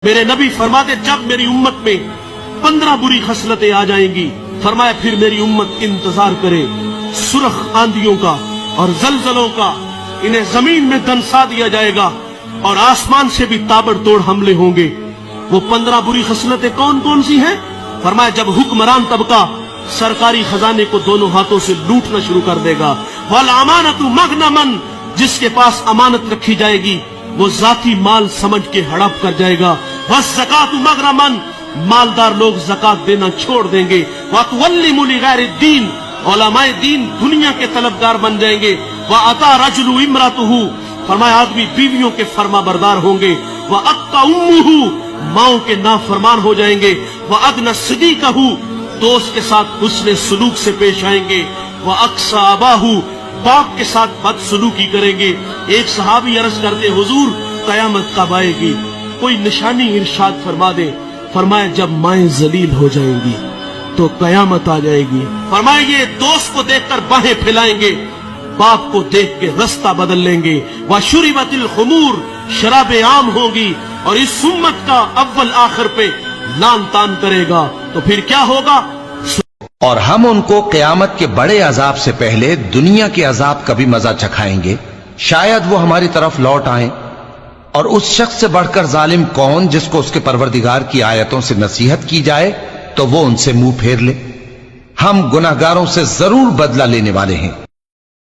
میرے نبی فرماتے جب میری امت میں 15 बुरी खसलतें आ जाएंगी, फरमाया फिर मेरी उम्मत इंतजार करे सुरख आंधियों का और जलजलों का, इन्हें जमीन में दनसा दिया जाएगा और आसमान से भी ताबड़तोड़ हमले होंगे। वो 15 बुरी खसलतें कौन कौन सी हैं? फरमाया जब हुक्मरान तबका सरकारी खजाने को दोनों हाथों से लूटना शुरू कर देगा। वल अमानतु मगनमन, जिसके पास अमानत रखी जाएगी वो जाती माल समझ के हड़प कर जाएगा। वस ज़कातु मगरमन, मालदार लोग ज़कात देना छोड़ देंगे। वतवल्लिमु लिगैरिद्दीन, उलमाए दीन दुनिया के तलबगार बन जाएंगे। व अता रजुलु इमरातुहु, फरमाया आदमी बीवियों के फर्मा बरदार होंगे। व अक्का उम्मुहु, माओ के नाफरमान हो जाएंगे। व अदना सदीकहु, दोस्त के साथ हुस्ने सुलूक से पेश आएंगे। व अक्सा अबाहु, बाप के साथ बदसलूकी करेंगे। एक सहाबी अर्ज करते हुजूर कयामत कब आएगी? कोई निशानी इरशाद फरमा दे। फरमाया जब माएं जलील हो जाएंगी तो कयामत आ जाएगी। फरमाया ये दोस्त को देखकर बाहें फैलाएंगे, बाप को देख के रास्ता बदल लेंगे। व शुरिबतिल खुमूर, शराबें आम होगी और इस उम्मत का अव्वल आखिर पे लान तान करेगा। तो फिर क्या होगा? और हम उनको क़यामत के बड़े अजाब से पहले दुनिया के अजाब का भी मजा चखाएंगे। शायद वो हमारी तरफ लौट आए। और उस शख्स से बढ़कर जालिम कौन जिसको उसके परवरदिगार की आयतों से नसीहत की जाए तो वो उनसे मुंह फेर ले। हम गुनाहगारों से जरूर बदला लेने वाले हैं।